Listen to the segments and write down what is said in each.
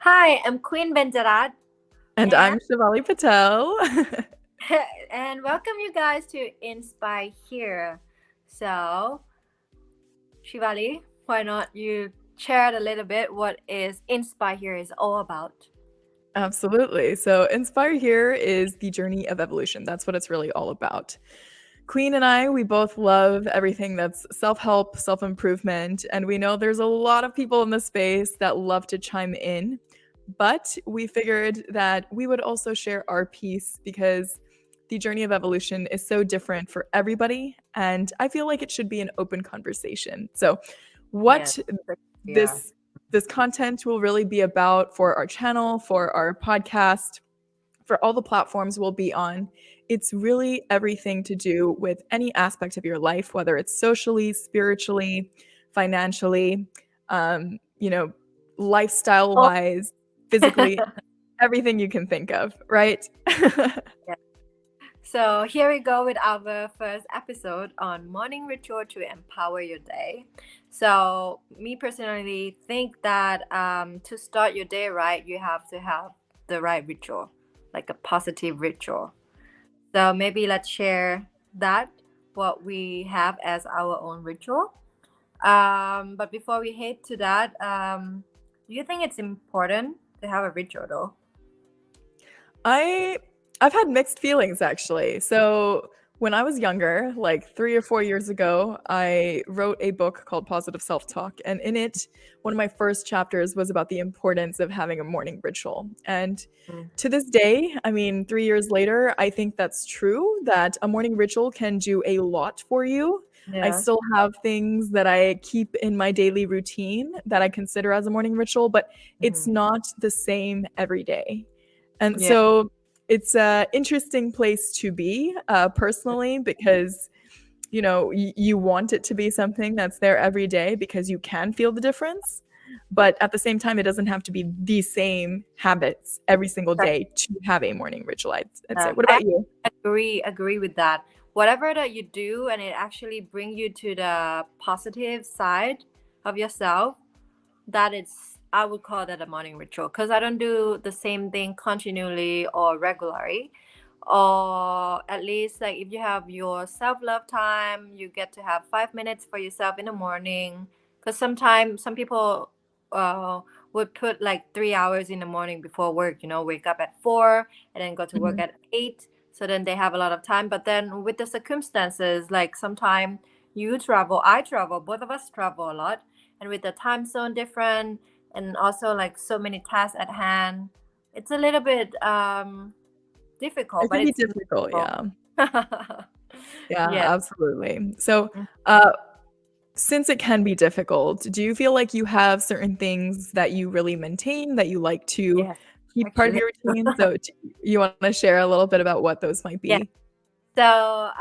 Hi, I'm Queen Benjarat, And and I'm Shivali Patel. and welcome you guys to InspirHere. So, Shivali, why not you share a little bit what is InspirHere is all about? Absolutely. So, Inspire Here is the journey of evolution. That's what it's really all about. Queen and I, we both love everything that's self help, self improvement. And we know there's a lot of people in the space that love to chime in. But we figured that we would also share our piece because the journey of evolution is so different for everybody. And I feel like it should be an open conversation. So, Yes, what yeah. this this content will really be about for our channel, for our podcast, for all the platforms we'll be on. It's really everything to do with any aspect of your life, whether it's socially, spiritually, financially, you know, lifestyle Oh, wise, physically, everything you can think of, right? yeah. So here we go with our first episode on morning ritual to empower your day. So me personally think that to start your day right, you have to have the right ritual, like a positive ritual. So maybe let's share that what we have as our own ritual. But before we head to that, do you think it's important to have a ritual though? I I've had mixed feelings actually. So when I was younger, like 3 or 4 years ago, I wrote a book called Positive Self-Talk, and in it, one of my first chapters was about the importance of having a morning ritual. And Mm. to this day, I mean, 3 years later, I think that's true that a morning ritual can do a lot for you. I Yeah. still have things that I keep in my daily routine that I consider as a morning ritual, but it's Hmm. not the same every day. And Yeah. so it's an interesting place to be personally because you want it to be something that's there every day because you can feel the difference, but at the same time it doesn't have to be the same habits every single day to have a morning ritual. I'd say. What I about you? agree with that. Whatever that you do, and it actually bring you to the positive side of yourself, that is, I would call that a morning ritual because I don't do the same thing continually or regularly. Or at least, like, if you have your self-love time, you get to have 5 minutes for yourself in the morning. Because sometimes some people uh, would put like 3 hours in the morning before work, wake up at 4 and then go to work Mhm. at 8, so then they have a lot of time. But then with the circumstances, like sometimes you travel, I travel, both of us travel a lot, and with the time zone different, and also like so many tasks at hand, it's a little bit difficult, It but can be it's difficult, doable. yeah. Yeah, Yes. absolutely. So since it can be difficult, do you feel like you have certain things that you really maintain that you like to Yes, keep part of actually. your routine? So you want to share a little bit about what those might Yeah. be? So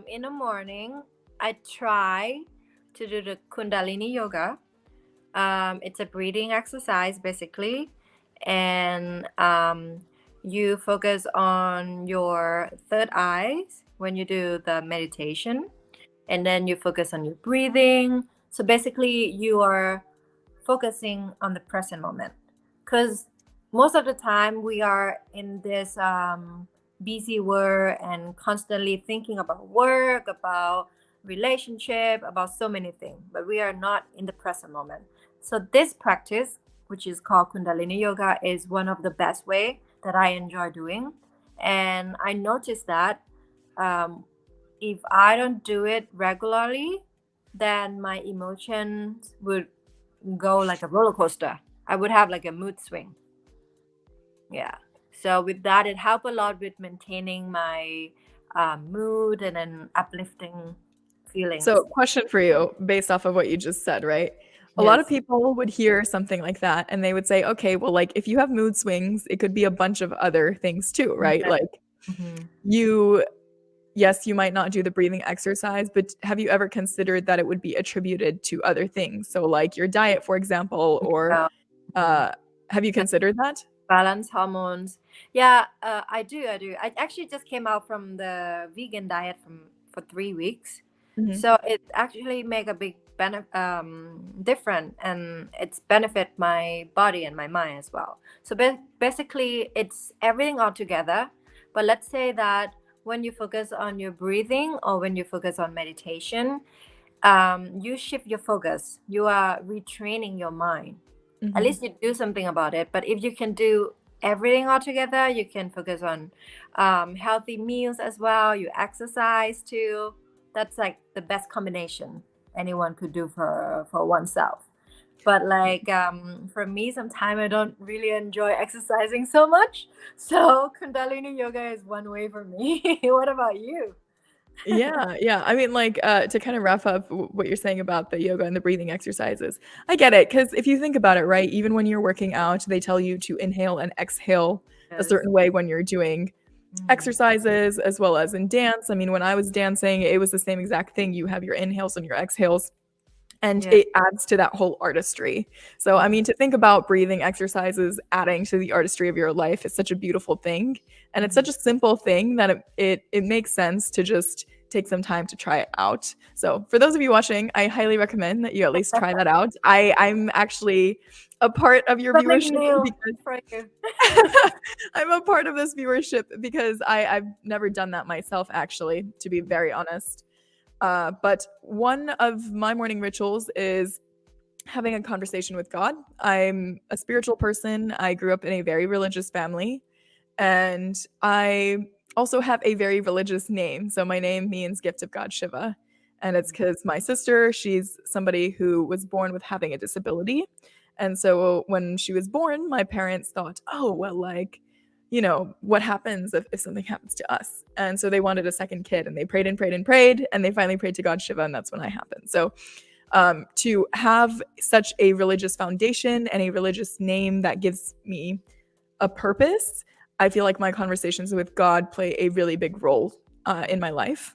in the morning, I try to do the Kundalini Yoga. It's a breathing exercise basically, and you focus on your third eyes when you do the meditation, and then you focus on your breathing. So basically, you are focusing on the present moment, because most of the time we are in this busy world and constantly thinking about work, about relationship, about so many things, but we are not in the present moment. So this practice, which is called Kundalini Yoga, is one of the best way that I enjoy doing. And I noticed that um, if I don't do it regularly, then my emotions would go like a roller coaster. I would have like a mood swing. Yeah. So with that, it helped a lot with maintaining my mood and then uplifting So, feelings. question for you based off of what you just said, right? A lot of Yes. people would hear something like that and they would say, okay, well, like if you have mood swings, it could be a bunch of other things too, right? Yeah. Like Hmm. you, yes, you might not do the breathing exercise, but have you ever considered that it would be attributed to other things? So, like your diet, for example, or Yeah. Mhm. uh, have you considered that? Balance hormones. Yeah, I do. I actually just came out from the vegan diet for 3 weeks, Mhm. so it actually make a big different, and it's benefit my body and my mind as well. So basically it's everything all together. But let's say that when you focus on your breathing or when you focus on meditation, you shift your focus, you are retraining your mind. At least you do something about it. But if you can do everything all together, you can focus on healthy meals as well, you exercise too. That's like the best combination anyone could do for oneself. But like for me, sometimes I don't really enjoy exercising so much, so Kundalini yoga is one way for me. What about you? Yeah. I mean, like, to kind of wrap up what you're saying about the yoga and the breathing exercises, I get it. Because if you think about it, right, even when you're working out, they tell you to inhale and exhale a Yes. certain way when you're doing exercises as well as in dance. I mean, when I was dancing, it was the same exact thing. You have your inhales and your exhales, and Yeah. it adds to that whole artistry. So, I mean, to think about breathing exercises adding to the artistry of your life is such a beautiful thing. And it's such a simple thing that it makes sense to just take some time to try it out. So, for those of you watching, I highly recommend that you at least try that out. I'm actually a part of your Something viewership new because for you. I'm a part of this viewership because I've never done that myself, actually, to be very honest. But one of my morning rituals is having a conversation with God. I'm a spiritual person. I grew up in a very religious family, and I also have a very religious name. So my name means gift of God Shiva. And it's because my sister, she's somebody who was born with having a disability. And so when she was born, my parents thought, oh, well, like, what happens if something happens to us? And so they wanted a second kid, and they prayed and prayed and prayed, and they finally prayed to God Shiva, and that's when I happened. So to have such a religious foundation and a religious name that gives me a purpose, I feel like my conversations with God play a really big role in my life.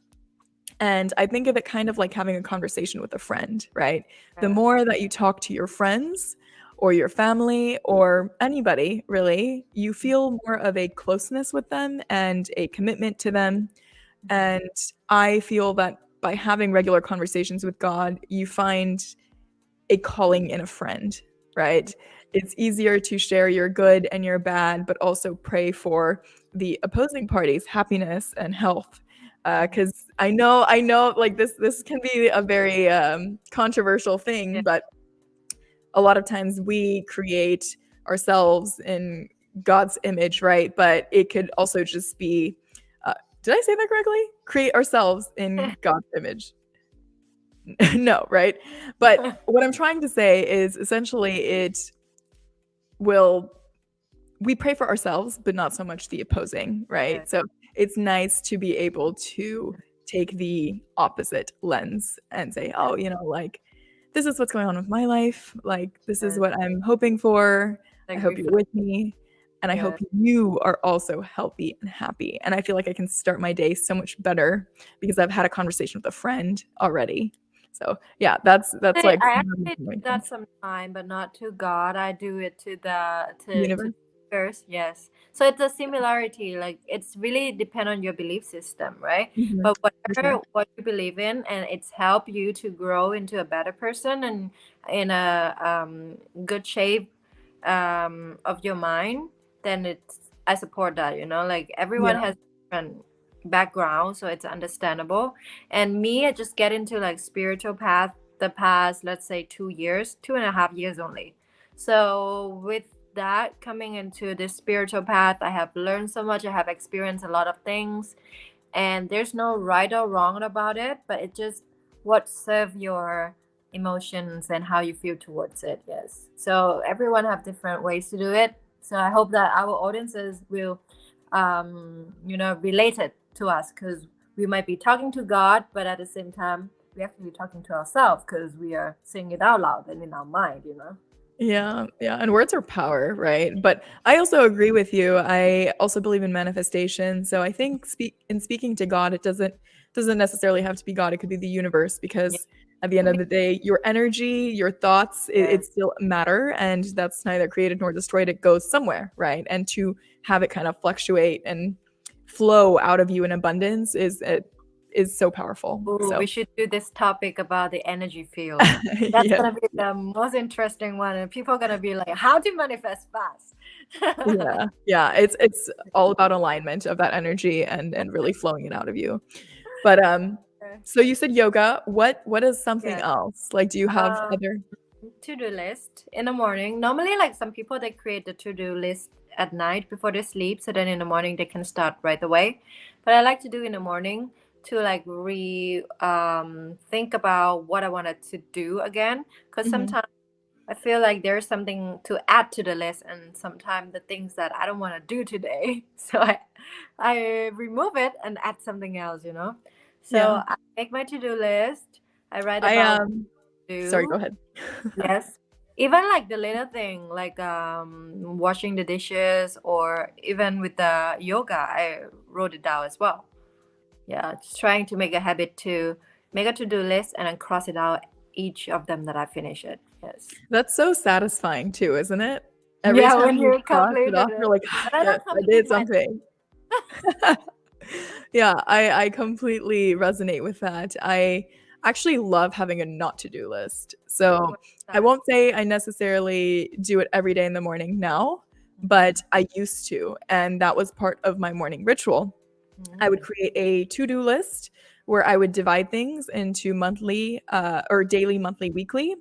And I think of it kind of like having a conversation with a friend, right? The Yeah. more that you talk to your friends or your family or anybody, really, you feel more of a closeness with them and a commitment to them. And I feel that by having regular conversations with God, you find a calling in a friend, right? It's easier to share your good and your bad, but also pray for the opposing party's happiness and health. Because I know, like this can be a very controversial Yeah. thing, but a lot of times we create ourselves in God's image, right? But it could also just be, did I say that correctly? Create ourselves in God's image. No, right? But what I'm trying to say is essentially will we pray for ourselves, but not so much the opposing, Yeah. right? So it's nice to be able to take the opposite lens and say, oh, like, this is what's going on with my life. Like, this is Yeah. what I'm hoping for. I Like hope you're reflect. with me. And I Yeah. hope you are also healthy and happy. And I feel like I can start my day so much better because I've had a conversation with a friend already. So yeah, that's like I one of actually the do main that things. sometime, but not to God. I do it to the Universe. first. Yes. So it's a similarity. Like it's really depend on your belief system, right? Mhm. But For sure. whatever what you believe in, and it's help you to grow into a better person and in a good shape of your mind, then it's I support that. Like everyone Yeah. has different background, so it's understandable. And me, I just get into like spiritual path the past, let's say, 2 years, 2.5 years only. So with that coming into this spiritual path, I have learned so much. I have experienced a lot of things, and there's no right or wrong about it, but it just what serve your emotions and how you feel towards it. Yes. So everyone have different ways to do it. So I hope that our audiences will, relate it to us because we might be talking to God, but at the same time, we have to be talking to ourselves because we are saying it out loud and in our mind. Yeah, and words are power, right? But I also agree with you. I also believe in manifestation. So I think speaking to God, it doesn't necessarily have to be God. It could be the universe Yeah. because at the end of the day, your energy, your thoughts, it Yes. still matter, and that's neither created nor destroyed. It goes somewhere, right? And to have it kind of fluctuate and flow out of you in abundance is is so powerful. Ooh, So we should do this topic about the energy field. That's yes, gonna be the most interesting one, and people are gonna be like, "How to manifest fast?" yeah, it's all about alignment of that energy and really flowing it out of you. But so you said yoga. What is something Yeah. else? Like, do you have other? To-do list in the morning. Normally, like some people, they create the to-do list at night before they sleep, so then in the morning they can start right away. But I like to do in the morning to like think about what I wanted to do again, because Mhm. sometimes I feel like there's something to add to the list, and sometimes the things that I don't want to do today, so I remove it and add something else, you know. Yeah. So I make my to-do list. I write I about what to sorry, go do. ahead. Yes. Even like the little thing, like washing the dishes, or even with the yoga, I wrote it down as well. Yeah, just trying to make a habit to make a to-do list and then cross it out each of them that I finish it. Yes. That's so satisfying too, isn't it? Every Yeah, time when you you cross it completed off, you're it. like, But I yes, don't I complete did my something. Yeah, I completely resonate with that. I actually love having a not to do list. So I nice. won't say I necessarily do it every day in the morning now, but I used to. And that was part of my morning ritual. I would Mm. create a to do list where I would divide things into monthly or daily, monthly, weekly.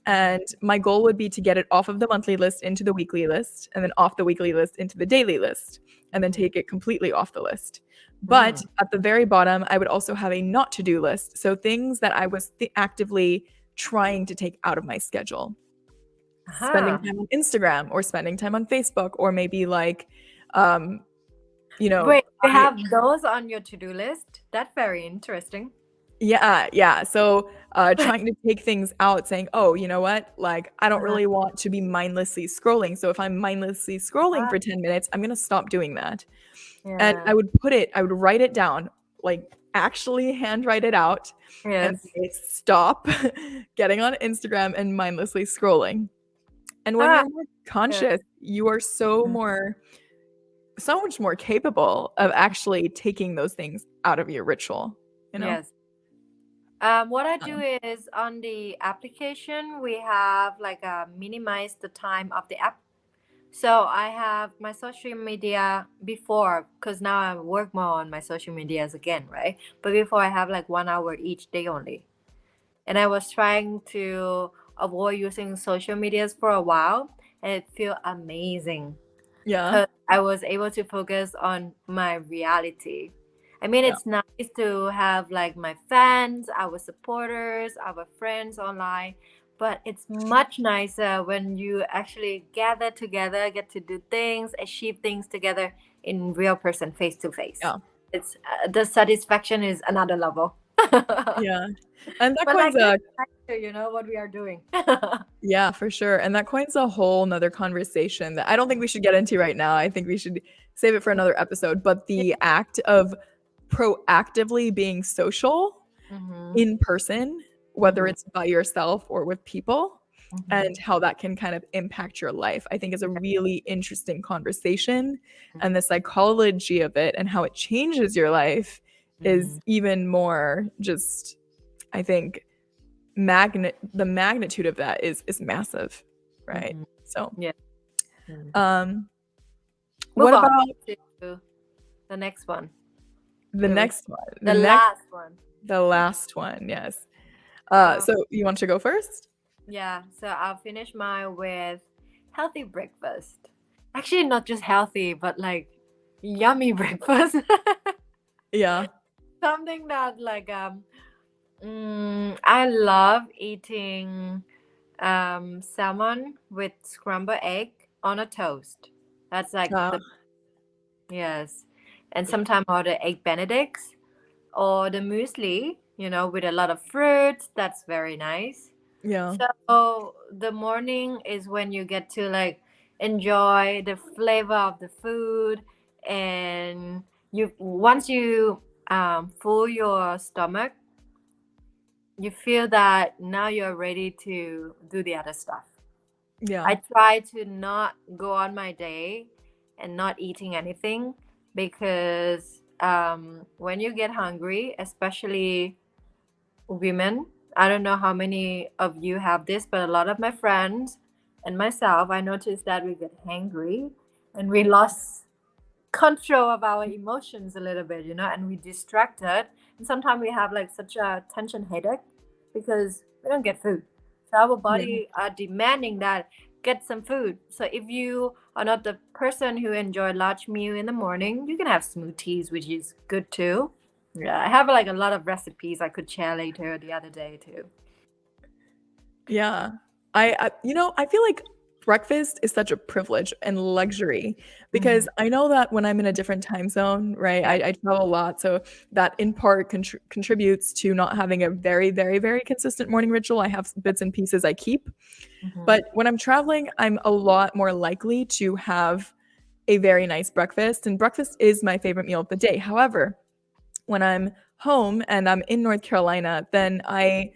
And my goal would be to get it off of the monthly list into the weekly list, and then off the weekly list into the daily list, and then take it completely off the list. But Mm. at the very bottom, I would also have a not to do list. So things that I was actively trying to take out of my schedule. Spending Aha. time on Instagram or spending time on Facebook, or maybe like, um, you know, Wait, you I have those on your to-do list? That's very interesting. yeah. So, trying to take things out, saying, "Oh, you know what? Like, I don't Uh-huh. really want to be mindlessly scrolling. So if I'm mindlessly scrolling Ah, for 10 minutes, I'm gonna stop doing that." And yeah. I would write it down, like actually handwrite it out and Yes. say, "Stop getting on Instagram and mindlessly scrolling." And when Ah, you're more good. conscious, you are so much more capable of actually taking those things out of your ritual, you know? Yes. What I do is on the application, we have like minimize the time of the app. So I have my social media before, because now I work more on my social medias again, right? But before I have like 1 hour each day only. And I was trying to avoid using social medias for a while, and it felt amazing Yeah. because I was able to focus on my reality. I mean, Yeah. it's nice to have like my fans, our supporters, our friends online, but it's much nicer when you actually gather together, get to do things, achieve things together in real person, face to face. Yeah. It's the satisfaction is another level. But Yeah. And that coins like this, a you know what we are doing. yeah, for sure. And that coins a whole nother conversation that I don't think we should get into right now. I think we should save it for another episode. But the act of proactively being social Mm-hmm. in person, whether Mm-hmm. it's by yourself or with people, Mm-hmm. and how that can kind of impact your life, I think is a really interesting conversation. And the psychology of it and how it changes your life Mm-hmm. is even more just, I think, the magnitude of that is massive, right? Mm-hmm. So, Yeah. Mm. um, Move what on about to the next one. the The next one? the last one. The last one, yes. Um, So you want to go first? yeah. So I'll finish mine with healthy breakfast. Actually, not just healthy, but like yummy breakfast. Yeah. Something that like I love eating salmon with scrambled egg on a toast. That's like Uh, the yes, and sometimes order egg Benedicts or the muesli, you know, with a lot of fruits. That's very nice. yeah. So the morning is when you get to like enjoy the flavor of the food, and you once you fill your stomach, you feel that now you're ready to do the other stuff. Yeah. I try to not go on my day and not eating anything, because when you get hungry, especially women, I don't know how many of you have this, but a lot of my friends and myself, I noticed that we get hangry and we lost control of our emotions a little bit, and we distracted. And sometimes we have like such a tension headache because we don't get food. So our Yeah. body are demanding that get some food. So if you are not the person who enjoy large meal in the morning, you can have smoothies, which is good too. Yeah, I have like a lot of recipes I could share later the other day too. Yeah. I feel like breakfast is such a privilege and luxury because I know that when I'm in a different time zone, right? Yeah. I travel a lot, so that in part contributes to not having a very, very, very consistent morning ritual. I have bits and pieces I keep, Mhm. but when I'm traveling, I'm a lot more likely to have a very nice breakfast, and breakfast is my favorite meal of the day. However, when I'm home and I'm in North Carolina, then I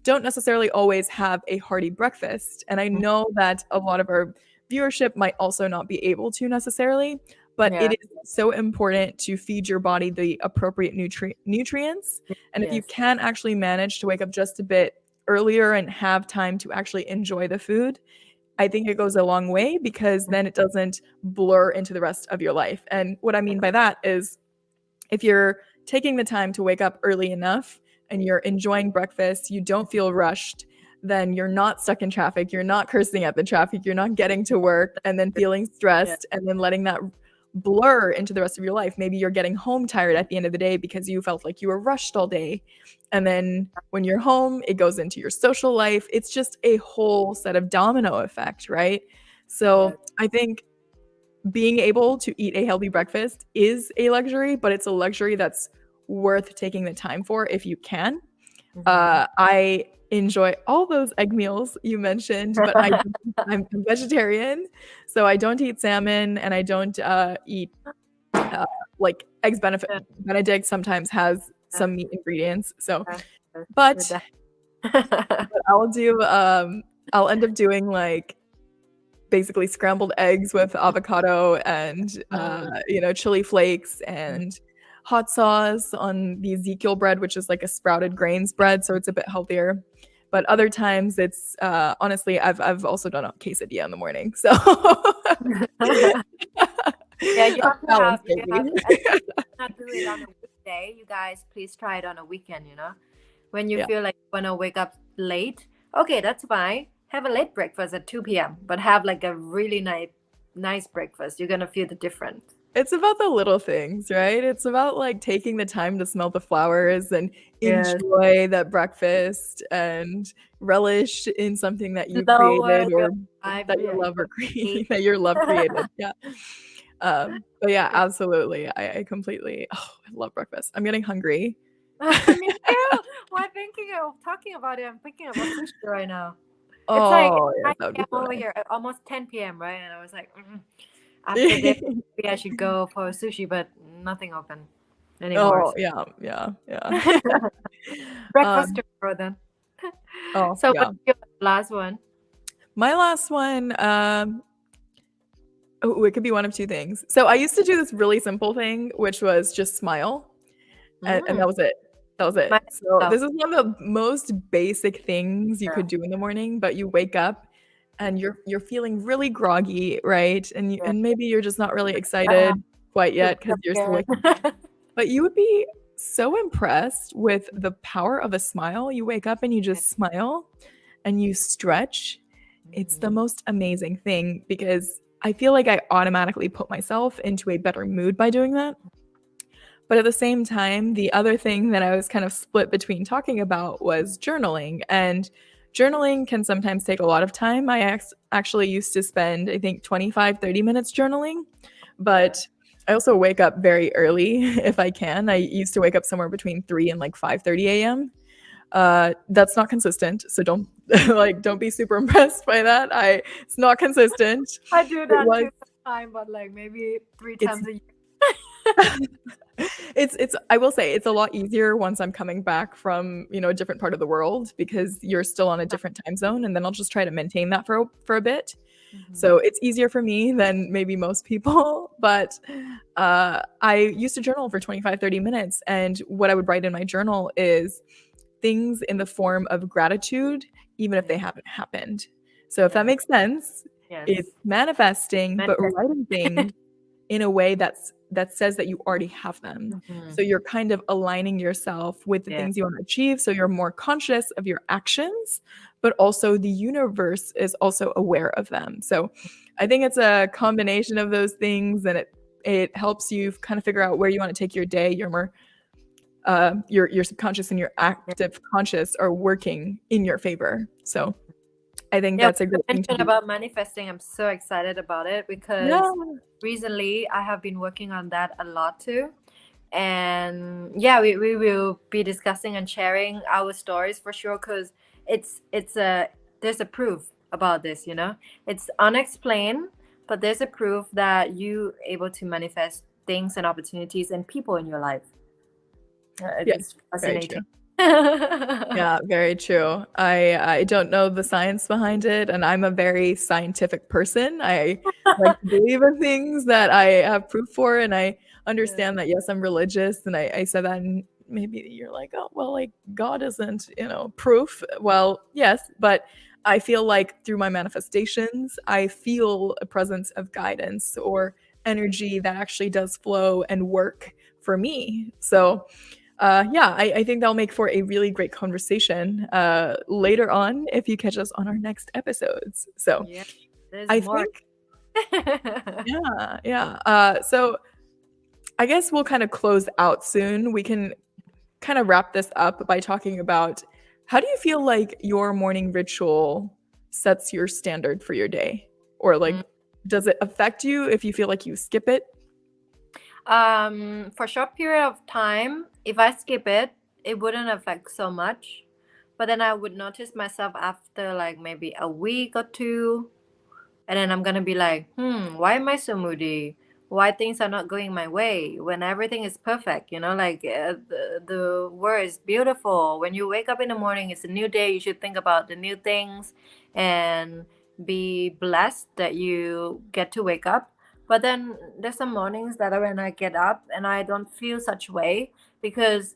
don't necessarily always have a hearty breakfast. And I know that a lot of our viewership might also not be able to necessarily, but it Yeah. is so important to feed your body the appropriate nutrients. And if you Yes. can actually manage to wake up just a bit earlier and have time to actually enjoy the food, I think it goes a long way because then it doesn't blur into the rest of your life. And what I mean by that is if you're taking the time to wake up early enough and you're enjoying breakfast, you don't feel rushed, then you're not stuck in traffic, you're not cursing at the traffic, you're not getting to work and then feeling Yeah. stressed and then letting that blur into the rest of your life. Maybe you're getting home tired at the end of the day because you felt like you were rushed all day. And then when you're home, it goes into your social life. It's just a whole set of domino effect, right? Yeah. So I think being able to eat a healthy breakfast is a luxury, but it's a luxury that's worth taking the time for if you can. Mhm. I enjoy all those egg meals you mentioned, but I'm vegetarian, so I don't eat salmon and I don't eat uh, like eggs Yeah. Benedict sometimes has Yeah. some meat ingredients. So, Yeah. With but that. I'll do I'll end up doing like basically scrambled eggs with avocado and Mm. chili flakes and hot sauce on the Ezekiel bread, which is like a sprouted grains bread, so it's a bit healthier. But other times it's honestly I've also done a quesadilla in the morning, so Yeah, you a have to balance, have, you baby. have to, and you cannot do it on a weekday. You guys, please try it on a weekend. When you Yeah. feel like you want to wake up late, okay, that's fine. Have a late breakfast at 2 p.m., but have like a really nice breakfast. You're gonna feel the difference. It's about the little things, right? It's about like taking the time to smell the flowers and Yes. enjoy that breakfast and relish in something that you Lower created your or that your yeah, lover your created, weight. that your love created. Yeah. But yeah, Yeah. absolutely. I completely, I love breakfast. I'm getting hungry. Me too. Well, thinking of talking about it, I'm thinking about sushi right now. It's like Oh, yes, 9 that would be p.m. so over here, almost 10 p.m., right? And I was like, after this, nice. maybe I should go for sushi, but nothing open anymore. Oh, yeah, yeah, yeah. Breakfast Um, tomorrow then. oh, So yeah. what's your last one? My last one, oh, it could be one of two things. So I used to do this really simple thing, which was just smile, and Mm, that was it. That was my it. So stuff. this is one of the most basic things you Yeah. could do in the morning, but you wake up and you're feeling really groggy, right? Yeah. And maybe you're just not really Ah, excited quite to yet wake because up you're still again. waking up. But you would be so impressed with the power of a smile. You wake up and you just smile and you stretch. It's the Mhm. most amazing thing because I feel like I automatically put myself into a better mood by doing that. But at the same time, the other thing that I was kind of split between talking about was journaling. And journaling can sometimes take a lot of time. Actually used to spend, I think, 25, 30 minutes journaling. Yeah. But I also wake up very early if I can. I used to wake up somewhere between 3 and like 5:30 a.m. That's not consistent, so don't don't be super impressed by that. It's not consistent. I do It that was too time, but like maybe three it's times a year. it's I will say it's a lot easier once I'm coming back from, a different part of the world because you're still on a different time zone and then I'll just try to maintain that for a bit. Mhm. So it's easier for me than maybe most people, but I used to journal for 25-30 minutes. And what I would write in my journal is things in the form of gratitude, even if Yeah. they haven't happened. So if that Yeah. makes sense, it's Yes. manifesting, but Manifest. writing things in a way that says that you already have them. Mhm. So you're kind of aligning yourself with the Yeah. things you want to achieve. So you're more conscious of your actions, but also the universe is also aware of them. So I think it's a combination of those things, and it helps you kind of figure out where you want to take your day. You're more your subconscious and your Yeah. active conscious are working in your favor. So I think Yeah, that's a you great thing to mentioned do. about manifesting. I'm so excited about it Yeah. because recently I have been working on that a lot too. And yeah, we will be discussing and sharing our stories for sure because it's a there's a proof about this, you know. It's unexplained, but there's a proof that you able to manifest things and opportunities and people in your life. Yes, It's very true. fascinating. Yeah, very true. I don't know the science behind it, and I'm a very scientific person. I like to believe in things that I have proof for, and I Yeah. understand that, yes, I'm religious, and I said that, and maybe you're like, oh, well, like God isn't, proof. Well, yes, but I feel like through my manifestations, I feel a presence of guidance or energy that actually does flow and work for me. So yeah, I think that'll make for a really great conversation later on if you catch us on our next episodes. So Yeah, there's I more. think, yeah, yeah. So I guess we'll kind of close out soon. We can kind of wrap this up by talking about how do you feel like your morning ritual sets your standard for your day? Or like, Mm. does it affect you if you feel like you skip it? For short period of time, if I skip it, it wouldn't affect so much. But then I would notice myself after like maybe a week or two, and then I'm gonna be like, why am I so moody? Why things are not going my way when everything is perfect? You know, like the world is beautiful. When you wake up in the morning, it's a new day. You should think about the new things and be blessed that you get to wake up. But then there's some mornings that when I get up and I don't feel such way because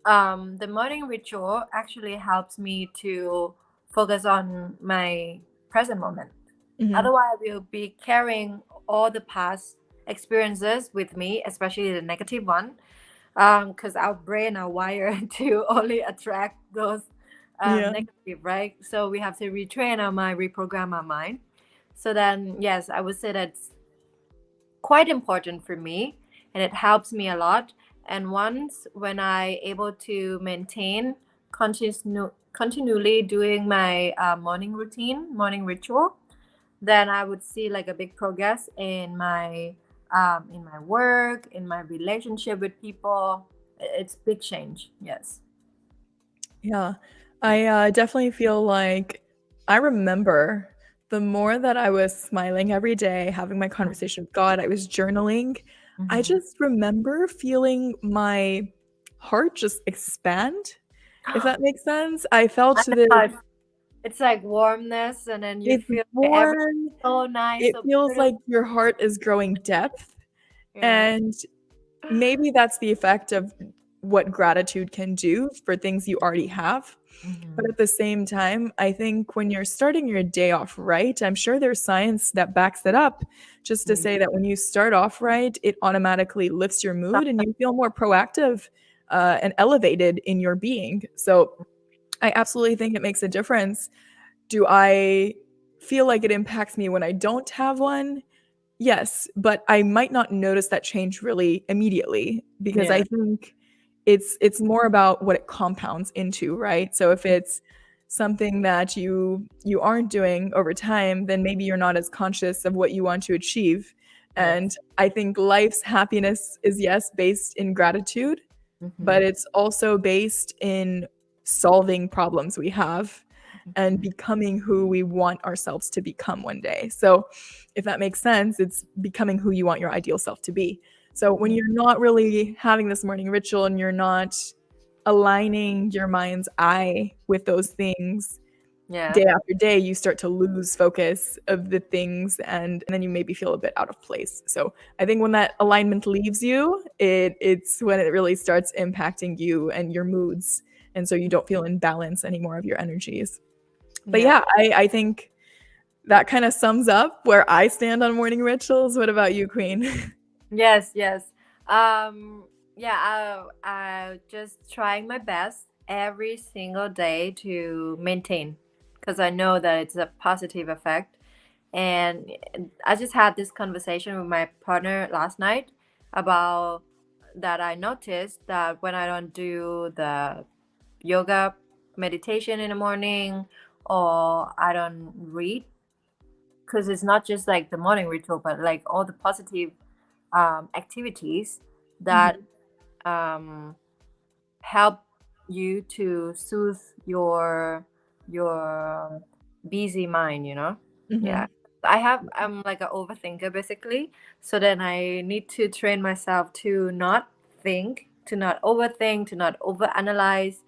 the morning ritual actually helps me to focus on my present moment. Hmm. Otherwise, I will be carrying all the past experiences with me, especially the negative one, because our brain are wired to only attract those Yeah. negative, right? So we have to retrain our mind, reprogram our mind. So then, yes, I would say that's quite important for me, and it helps me a lot. And once when I able to maintain continually doing my morning routine, morning ritual, then I would see like a big progress in my work, in my relationship with people. It's big change. Yes. Yeah, I definitely feel like I remember the more that I was smiling every day, having my conversation with God, I was journaling. I Mm-hmm. just remember feeling my heart just expand, if that makes sense. I felt this, It's like warmness, and then you it's feel like everything's warm, so nice, it so feels beautiful. like your heart is growing depth. Yeah. And maybe that's the effect of what gratitude can do for things you already have. But Mm-hmm. at the same time, I think when you're starting your day off right, I'm sure there's science that backs it up just to say that when you start off right, it automatically lifts your mood and you feel more proactive and elevated in your being. So I absolutely think it makes a difference. Do I feel like it impacts me when I don't have one? Yes, but I might not notice that change really immediately because I Yeah. think it's more about what it compounds into, right? So if it's something that you aren't doing over time, then maybe you're not as conscious of what you want to achieve. And Yes. I think life's happiness is, yes, based in gratitude, Mm-hmm. but it's also based in solving problems we have and Mm-hmm. becoming who we want ourselves to become one day. So, if that makes sense, it's becoming who you want your ideal self to be. So, when you're not really having this morning ritual and you're not aligning your mind's eye with those things, Yeah. day after day, you start to lose focus of the things, and then you maybe feel a bit out of place. So I think when that alignment leaves you, it's when it really starts impacting you and your moods. And so you don't feel in balance anymore of your energies. But Yeah. yeah, I think that kind of sums up where I stand on morning rituals. What about you, Queen? Yes, yes. Yeah, I just trying my best every single day to maintain, because I know that it's a positive effect. And I just had this conversation with my partner last night about that. I noticed that when I don't do the yoga meditation in the morning, or I don't read, because it's not just like the morning ritual, but like all the positive activities that Mhm. um, help you to soothe your busy mind, you know. Yeah, Mhm. I'm like an overthinker basically, so then I need to train myself to not think, to not overthink, to not overanalyze,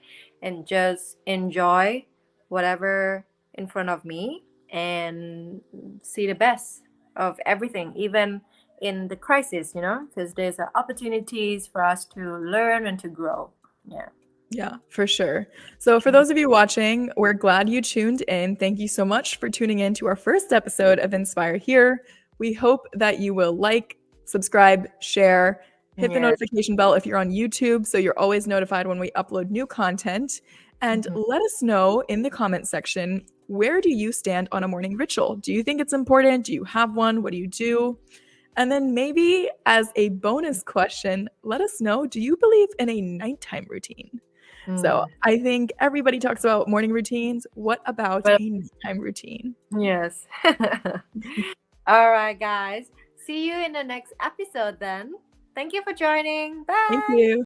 and just enjoy whatever in front of me and see the best of everything, even in the crisis, you know, because there's opportunities for us to learn and to grow. Yeah. Yeah, for sure. So, for those of you watching, we're glad you tuned in. Thank you so much for tuning in to our first episode of Inspire Here. We hope that you will like, subscribe, share, hit the Yeah. notification bell if you're on YouTube so you're always notified when we upload new content. And Mhm. let us know in the comment section, where do you stand on a morning ritual? Do you think it's important? Do you have one? What do you do? And then maybe as a bonus question, let us know, do you believe in a nighttime routine? So Mm. I think everybody talks about morning routines. What about Well, a nighttime routine? yes. All right, guys. See you in the next episode then. Thank you for joining. Thank Bye. you.